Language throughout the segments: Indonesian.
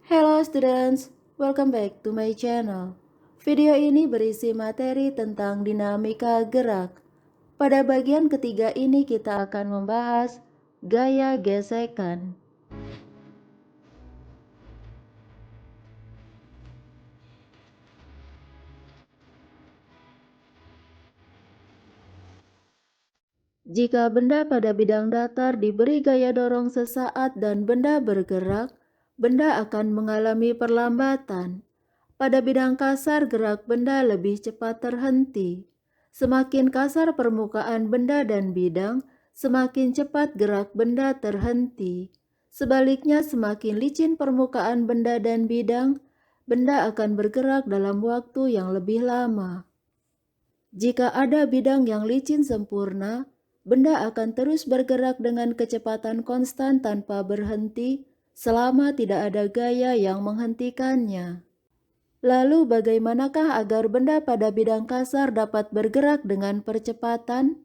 Hello students, welcome back to my channel. Video ini berisi materi tentang dinamika gerak. Pada bagian ketiga ini kita akan membahas gaya gesekan. Jika benda pada bidang datar diberi gaya dorong sesaat dan benda bergerak, benda akan mengalami perlambatan. Pada bidang kasar, gerak benda lebih cepat terhenti. Semakin kasar permukaan benda dan bidang, semakin cepat gerak benda terhenti. Sebaliknya, semakin licin permukaan benda dan bidang, benda akan bergerak dalam waktu yang lebih lama. Jika ada bidang yang licin sempurna, benda akan terus bergerak dengan kecepatan konstan tanpa berhenti selama tidak ada gaya yang menghentikannya. Lalu bagaimanakah agar benda pada bidang kasar dapat bergerak dengan percepatan?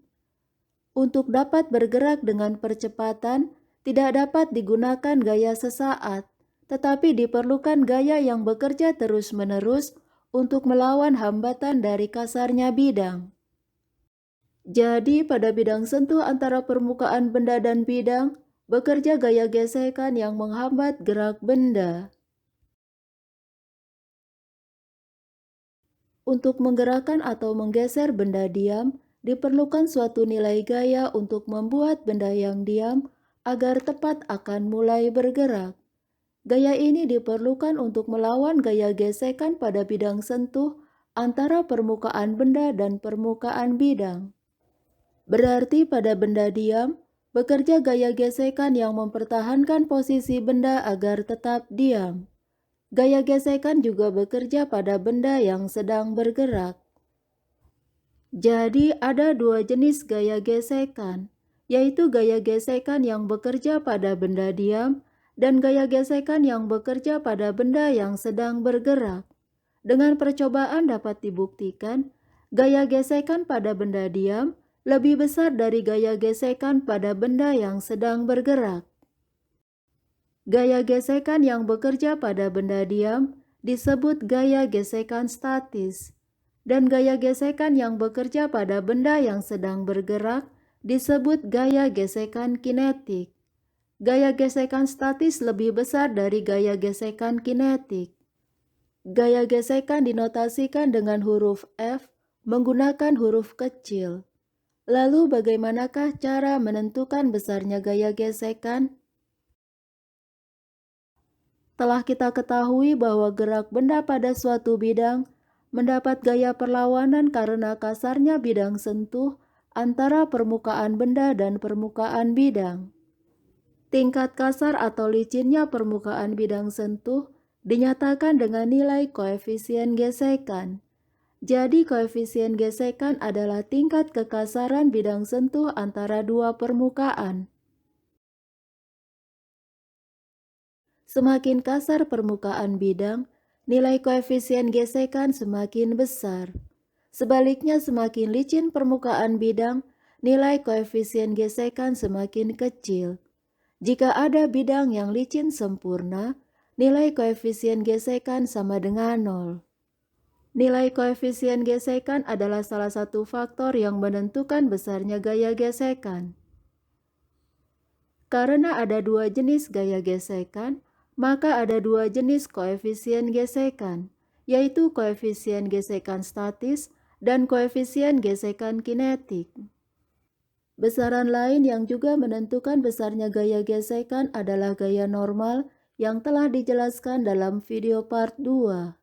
Untuk dapat bergerak dengan percepatan, tidak dapat digunakan gaya sesaat, tetapi diperlukan gaya yang bekerja terus-menerus untuk melawan hambatan dari kasarnya bidang. Jadi pada bidang sentuh antara permukaan benda dan bidang, bekerja gaya gesekan yang menghambat gerak benda. Untuk menggerakkan atau menggeser benda diam, diperlukan suatu nilai gaya untuk membuat benda yang diam agar tepat akan mulai bergerak. Gaya ini diperlukan untuk melawan gaya gesekan pada bidang sentuh antara permukaan benda dan permukaan bidang. Berarti pada benda diam, bekerja gaya gesekan yang mempertahankan posisi benda agar tetap diam. Gaya gesekan juga bekerja pada benda yang sedang bergerak. Jadi ada dua jenis gaya gesekan, yaitu gaya gesekan yang bekerja pada benda diam dan gaya gesekan yang bekerja pada benda yang sedang bergerak. Dengan percobaan dapat dibuktikan, gaya gesekan pada benda diam lebih besar dari gaya gesekan pada benda yang sedang bergerak. Gaya gesekan yang bekerja pada benda diam disebut gaya gesekan statis, dan gaya gesekan yang bekerja pada benda yang sedang bergerak disebut gaya gesekan kinetik. Gaya gesekan statis lebih besar dari gaya gesekan kinetik. Gaya gesekan dinotasikan dengan huruf F menggunakan huruf kecil. Lalu bagaimanakah cara menentukan besarnya gaya gesekan? Telah kita ketahui bahwa gerak benda pada suatu bidang mendapat gaya perlawanan karena kasarnya bidang sentuh antara permukaan benda dan permukaan bidang. Tingkat kasar atau licinnya permukaan bidang sentuh dinyatakan dengan nilai koefisien gesekan. Jadi koefisien gesekan adalah tingkat kekasaran bidang sentuh antara dua permukaan. Semakin kasar permukaan bidang, nilai koefisien gesekan semakin besar. Sebaliknya semakin licin permukaan bidang, nilai koefisien gesekan semakin kecil. Jika ada bidang yang licin sempurna, nilai koefisien gesekan sama dengan 0. Nilai koefisien gesekan adalah salah satu faktor yang menentukan besarnya gaya gesekan. Karena ada dua jenis gaya gesekan, maka ada dua jenis koefisien gesekan, yaitu koefisien gesekan statis dan koefisien gesekan kinetik. Besaran lain yang juga menentukan besarnya gaya gesekan adalah gaya normal yang telah dijelaskan dalam video part 2.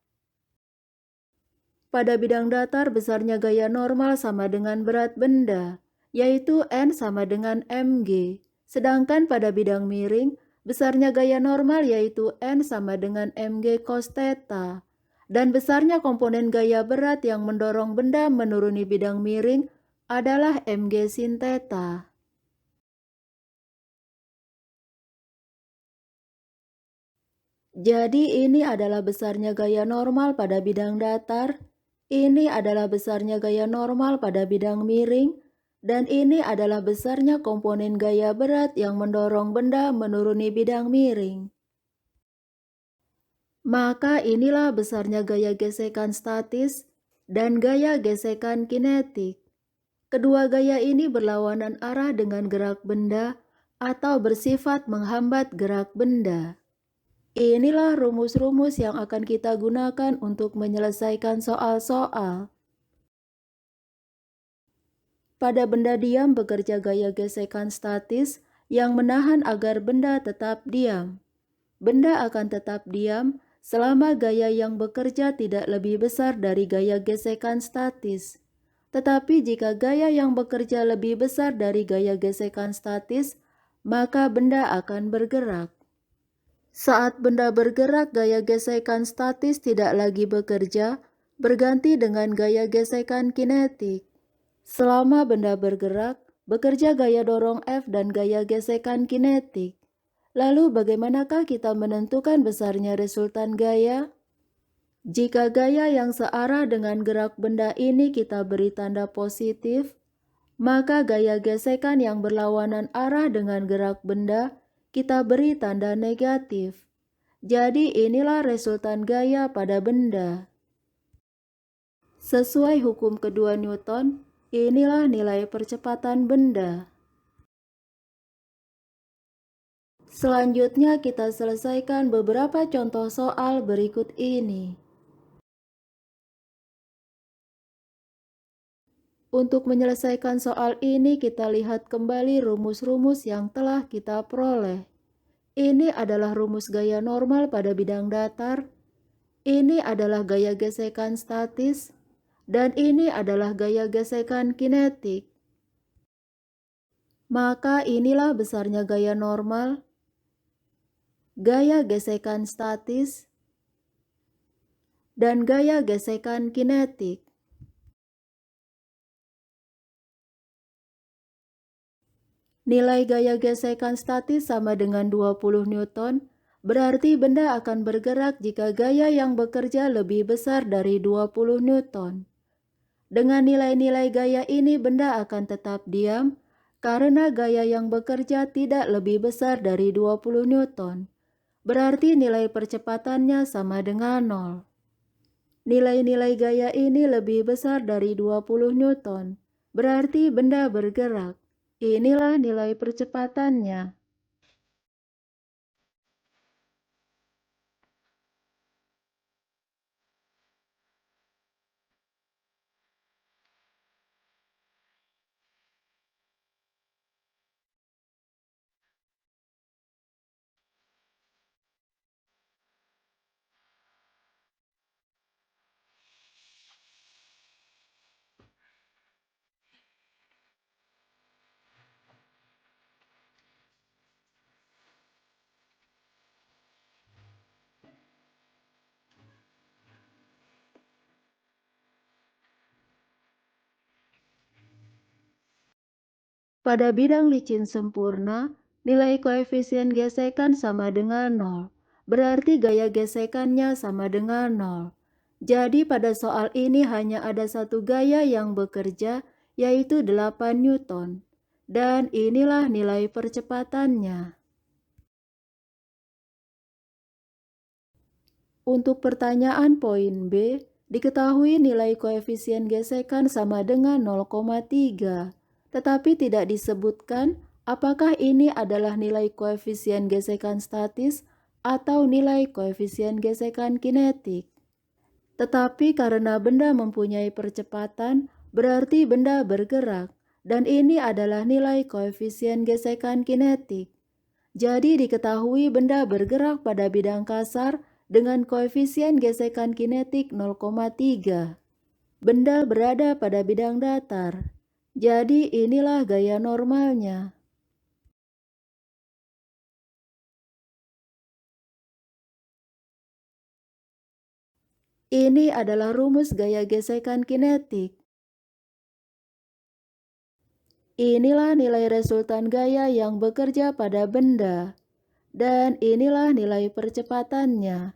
Pada bidang datar, besarnya gaya normal sama dengan berat benda, yaitu N sama dengan mg. Sedangkan pada bidang miring, besarnya gaya normal yaitu N sama dengan mg cos theta. Dan besarnya komponen gaya berat yang mendorong benda menuruni bidang miring adalah mg sin theta. Jadi ini adalah besarnya gaya normal pada bidang datar. Ini adalah besarnya gaya normal pada bidang miring, dan ini adalah besarnya komponen gaya berat yang mendorong benda menuruni bidang miring. Maka inilah besarnya gaya gesekan statis dan gaya gesekan kinetik. Kedua gaya ini berlawanan arah dengan gerak benda atau bersifat menghambat gerak benda. Inilah rumus-rumus yang akan kita gunakan untuk menyelesaikan soal-soal. Pada benda diam bekerja gaya gesekan statis yang menahan agar benda tetap diam. Benda akan tetap diam selama gaya yang bekerja tidak lebih besar dari gaya gesekan statis. Tetapi jika gaya yang bekerja lebih besar dari gaya gesekan statis, maka benda akan bergerak. Saat benda bergerak, gaya gesekan statis tidak lagi bekerja, berganti dengan gaya gesekan kinetik. Selama benda bergerak, bekerja gaya dorong F dan gaya gesekan kinetik. Lalu bagaimanakah kita menentukan besarnya resultan gaya? Jika gaya yang searah dengan gerak benda ini kita beri tanda positif, maka gaya gesekan yang berlawanan arah dengan gerak benda kita beri tanda negatif. Jadi inilah resultan gaya pada benda. Sesuai hukum kedua Newton, inilah nilai percepatan benda. Selanjutnya kita selesaikan beberapa contoh soal berikut ini. Untuk menyelesaikan soal ini kita lihat kembali rumus-rumus yang telah kita peroleh. Ini adalah rumus gaya normal pada bidang datar. Ini adalah gaya gesekan statis. Dan ini adalah gaya gesekan kinetik. Maka inilah besarnya gaya normal, gaya gesekan statis, dan gaya gesekan kinetik. Nilai gaya gesekan statis sama dengan 20 Newton, berarti benda akan bergerak jika gaya yang bekerja lebih besar dari 20 Newton. Dengan nilai-nilai gaya ini benda akan tetap diam karena gaya yang bekerja tidak lebih besar dari 20 Newton. Berarti nilai percepatannya sama dengan 0. Nilai-nilai gaya ini lebih besar dari 20 Newton. Berarti benda bergerak. Inilah nilai percepatannya. Pada bidang licin sempurna, nilai koefisien gesekan sama dengan 0. Berarti gaya gesekannya sama dengan 0. Jadi pada soal ini hanya ada satu gaya yang bekerja, yaitu 8 Newton. Dan inilah nilai percepatannya. Untuk pertanyaan poin B, diketahui nilai koefisien gesekan sama dengan 0,3. Tetapi tidak disebutkan apakah ini adalah nilai koefisien gesekan statis atau nilai koefisien gesekan kinetik. Tetapi karena benda mempunyai percepatan, berarti benda bergerak, dan ini adalah nilai koefisien gesekan kinetik. Jadi diketahui benda bergerak pada bidang kasar dengan koefisien gesekan kinetik 0,3. Benda berada pada bidang datar. Jadi inilah gaya normalnya. Ini adalah rumus gaya gesekan kinetik. Inilah nilai resultan gaya yang bekerja pada benda. Dan inilah nilai percepatannya.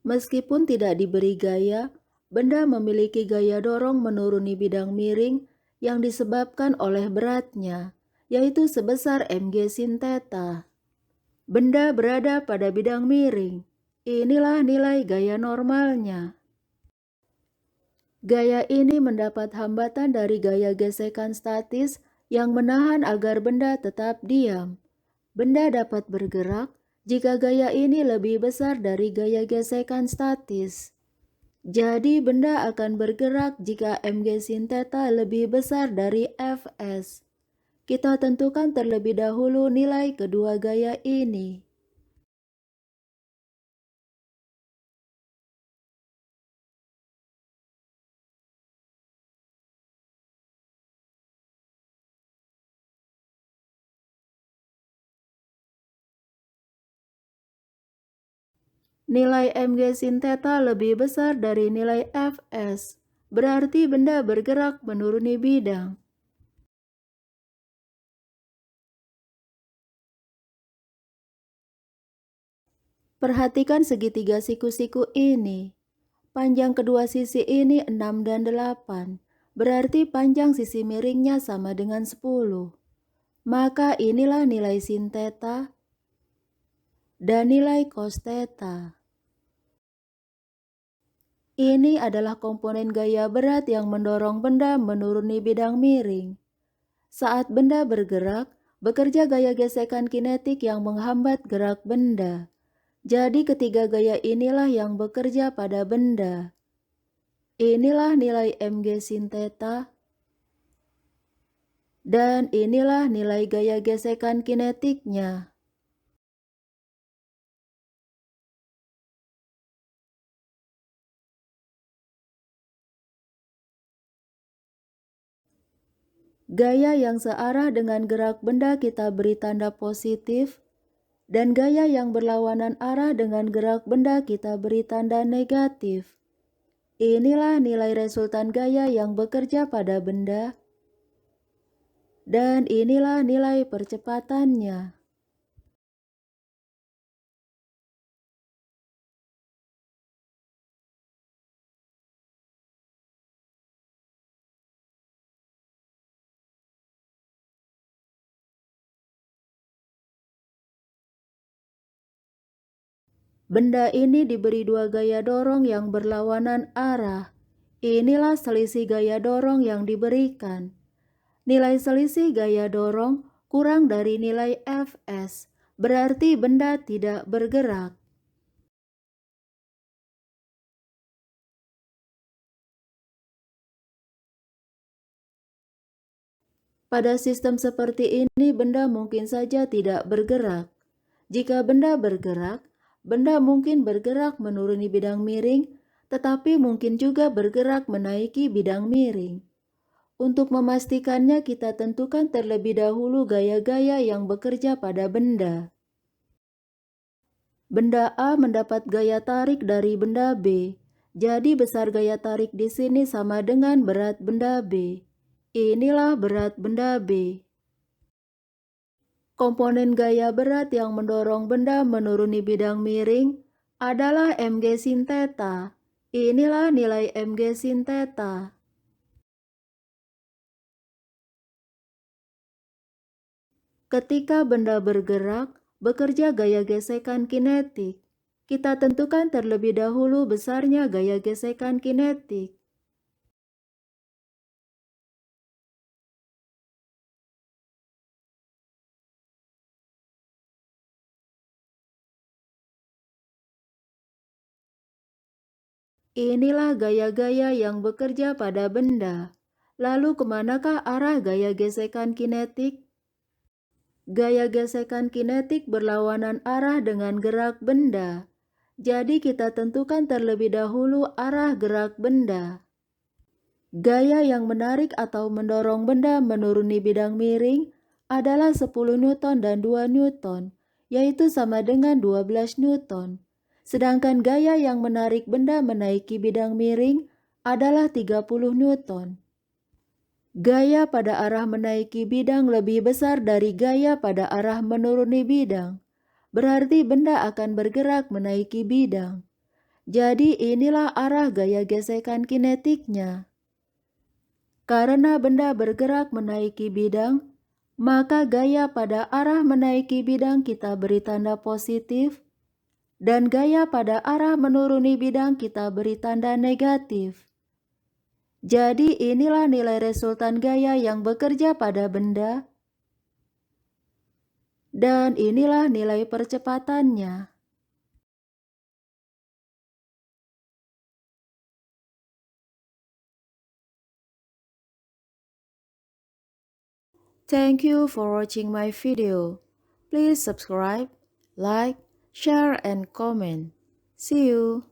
Meskipun tidak diberi gaya, benda memiliki gaya dorong menuruni bidang miring yang disebabkan oleh beratnya, yaitu sebesar mg sin theta. Benda berada pada bidang miring. Inilah nilai gaya normalnya. Gaya ini mendapat hambatan dari gaya gesekan statis yang menahan agar benda tetap diam. Benda dapat bergerak jika gaya ini lebih besar dari gaya gesekan statis. Jadi benda akan bergerak jika mg sin theta lebih besar dari Fs. Kita tentukan terlebih dahulu nilai kedua gaya ini. Nilai mg sin theta lebih besar dari nilai Fs. Berarti benda bergerak menuruni bidang. Perhatikan segitiga siku-siku ini. Panjang kedua sisi ini 6 dan 8. Berarti panjang sisi miringnya sama dengan 10. Maka inilah nilai sin theta dan nilai cos theta. Ini adalah komponen gaya berat yang mendorong benda menuruni bidang miring. Saat benda bergerak, bekerja gaya gesekan kinetik yang menghambat gerak benda. Jadi ketiga gaya inilah yang bekerja pada benda. Inilah nilai mg sin theta dan inilah nilai gaya gesekan kinetiknya. Gaya yang searah dengan gerak benda kita beri tanda positif, dan gaya yang berlawanan arah dengan gerak benda kita beri tanda negatif. Inilah nilai resultan gaya yang bekerja pada benda, dan inilah nilai percepatannya. Benda ini diberi dua gaya dorong yang berlawanan arah. Inilah selisih gaya dorong yang diberikan. Nilai selisih gaya dorong kurang dari nilai Fs, berarti benda tidak bergerak. Pada sistem seperti ini, benda mungkin saja tidak bergerak. Jika benda bergerak, benda mungkin bergerak menuruni bidang miring, tetapi mungkin juga bergerak menaiki bidang miring. Untuk memastikannya, kita tentukan terlebih dahulu gaya-gaya yang bekerja pada benda. Benda A mendapat gaya tarik dari benda B. Jadi besar gaya tarik di sini sama dengan berat benda B. Inilah berat benda B. Komponen gaya berat yang mendorong benda menuruni bidang miring adalah mg sin theta. Inilah nilai mg sin theta. Ketika benda bergerak, bekerja gaya gesekan kinetik. Kita tentukan terlebih dahulu besarnya gaya gesekan kinetik. Inilah gaya-gaya yang bekerja pada benda. Lalu kemanakah arah gaya gesekan kinetik? Gaya gesekan kinetik berlawanan arah dengan gerak benda. Jadi kita tentukan terlebih dahulu arah gerak benda. Gaya yang menarik atau mendorong benda menuruni bidang miring adalah 10 Newton dan 2 Newton, yaitu sama dengan 12 Newton. Sedangkan gaya yang menarik benda menaiki bidang miring adalah 30 Newton. Gaya pada arah menaiki bidang lebih besar dari gaya pada arah menuruni bidang. Berarti benda akan bergerak menaiki bidang. Jadi inilah arah gaya gesekan kinetiknya. Karena benda bergerak menaiki bidang, maka gaya pada arah menaiki bidang kita beri tanda positif, dan gaya pada arah menuruni bidang kita beri tanda negatif. Jadi inilah nilai resultan gaya yang bekerja pada benda, dan inilah nilai percepatannya. Thank you for watching my video. Please subscribe, like, share, and comment. See you.